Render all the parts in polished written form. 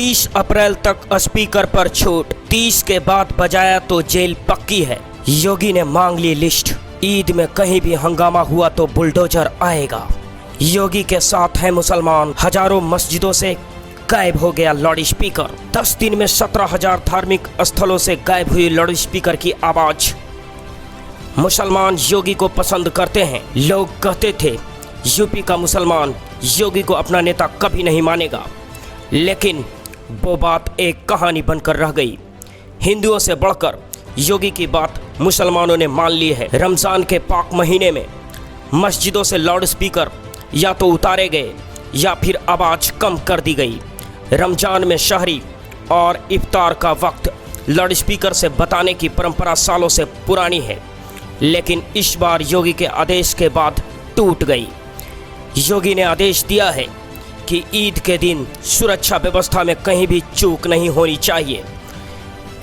30 अप्रैल तक स्पीकर पर छूट, 30 के बाद बजाया तो जेल पक्की है। योगी ने मांग ली लिस्ट, ईद में कहीं भी हंगामा हुआ तो बुलडोजर आएगा। योगी के साथ हैं मुसलमान, हजारों मस्जिदों से गायब हो गया लाउड स्पीकर। 10 दिन में 17,000 धार्मिक स्थलों से गायब हुई लाउड स्पीकर की आवाज। मुसलमान योगी को पसंद करते हैं। लोग कहते थे यूपी का मुसलमान योगी को अपना नेता कभी नहीं मानेगा, लेकिन वो बात एक कहानी बनकर रह गई। हिंदुओं से बढ़कर योगी की बात मुसलमानों ने मान ली है। रमज़ान के पाक महीने में मस्जिदों से लाउड स्पीकर या तो उतारे गए या फिर आवाज़ कम कर दी गई। रमज़ान में शहरी और इफ्तार का वक्त लाउड स्पीकर से बताने की परंपरा सालों से पुरानी है, लेकिन इस बार योगी के आदेश के बाद टूट गई। योगी ने आदेश दिया है कि ईद के दिन सुरक्षा व्यवस्था में कहीं भी चूक नहीं होनी चाहिए।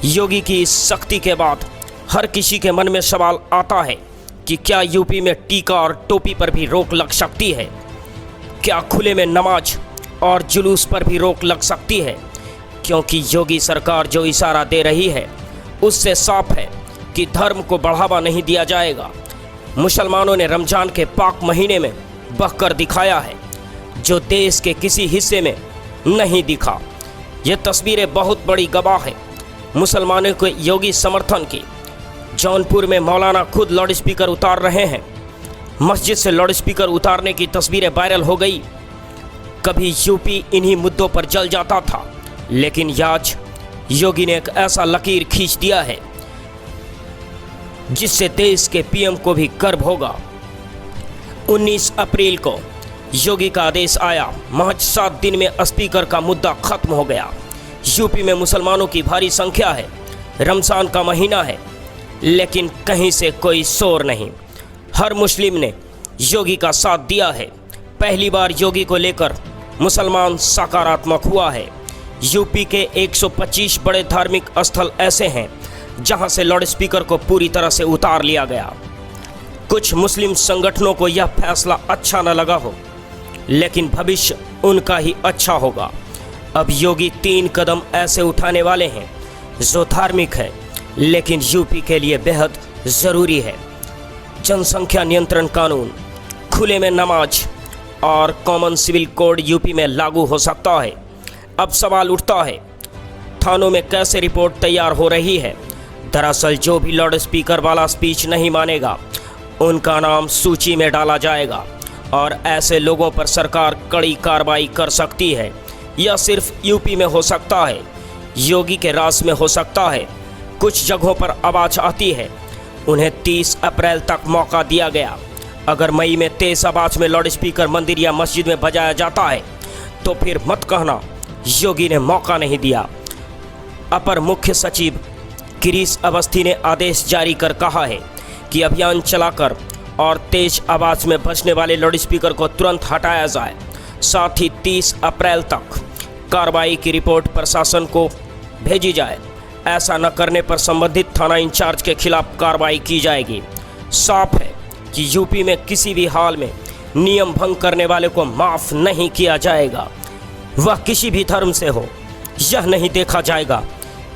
योगी की इस सख्ती के बाद हर किसी के मन में सवाल आता है कि क्या यूपी में टीका और टोपी पर भी रोक लग सकती है? क्या खुले में नमाज और जुलूस पर भी रोक लग सकती है? क्योंकि योगी सरकार जो इशारा दे रही है उससे साफ है कि धर्म को बढ़ावा नहीं दिया जाएगा। मुसलमानों ने रमज़ान के पाक महीने में बहकर दिखाया है, जो देश के किसी हिस्से में नहीं दिखा। ये तस्वीरें बहुत बड़ी गवाह है मुसलमानों के योगी समर्थन की। जौनपुर में मौलाना खुद लाउड स्पीकर उतार रहे हैं। मस्जिद से लाउड स्पीकर उतारने की तस्वीरें वायरल हो गई। कभी यूपी इन्हीं मुद्दों पर जल जाता था, लेकिन आज योगी ने एक ऐसा लकीर खींच दिया है जिससे देश के पीएम को भी गर्व होगा। 19 अप्रैल को योगी का आदेश आया। महज 7 दिन में स्पीकर का मुद्दा खत्म हो गया। यूपी में मुसलमानों की भारी संख्या है। रमज़ान का महीना है, लेकिन कहीं से कोई शोर नहीं। हर मुस्लिम ने योगी का साथ दिया है। पहली बार योगी को लेकर मुसलमान सकारात्मक हुआ है। यूपी के 125 बड़े धार्मिक स्थल ऐसे हैं जहां से लाउड स्पीकर को पूरी तरह से उतार लिया गया। कुछ मुस्लिम संगठनों को यह फैसला अच्छा न लगा हो, लेकिन भविष्य उनका ही अच्छा होगा। अब योगी 3 कदम ऐसे उठाने वाले हैं जो धार्मिक है, लेकिन यूपी के लिए बेहद ज़रूरी है। जनसंख्या नियंत्रण कानून, खुले में नमाज और कॉमन सिविल कोड यूपी में लागू हो सकता है। अब सवाल उठता है, थानों में कैसे रिपोर्ट तैयार हो रही है? दरअसल जो भी लाउड स्पीकर वाला स्पीच नहीं मानेगा, उनका नाम सूची में डाला जाएगा और ऐसे लोगों पर सरकार कड़ी कार्रवाई कर सकती है। यह सिर्फ यूपी में हो सकता है, योगी के राज में हो सकता है। कुछ जगहों पर आवाज़ आती है। उन्हें 30 अप्रैल तक मौका दिया गया। अगर मई में तेज आवाज़ में लाउड स्पीकर मंदिर या मस्जिद में बजाया जाता है तो फिर मत कहना योगी ने मौका नहीं दिया। अपर मुख्य सचिव गिरीश अवस्थी ने आदेश जारी कर कहा है कि अभियान चलाकर और तेज आवाज़ में बजने वाले लाउड स्पीकर को तुरंत हटाया जाए। साथ ही 30 अप्रैल तक कार्रवाई की रिपोर्ट प्रशासन को भेजी जाए। ऐसा न करने पर संबंधित थाना इंचार्ज के खिलाफ कार्रवाई की जाएगी। साफ है कि यूपी में किसी भी हाल में नियम भंग करने वाले को माफ़ नहीं किया जाएगा, वह किसी भी धर्म से हो। यह नहीं देखा जाएगा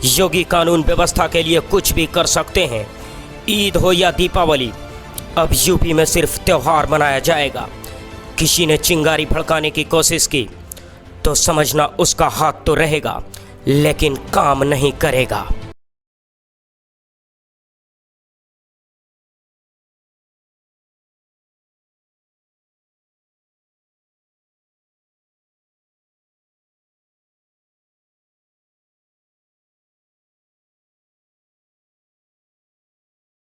योगी कानून व्यवस्था के लिए कुछ भी कर सकते हैं। ईद हो या दीपावली, अब यूपी में सिर्फ त्यौहार मनाया जाएगा। किसी ने चिंगारी भड़काने की कोशिश की तो समझना उसका हाथ तो रहेगा, लेकिन काम नहीं करेगा।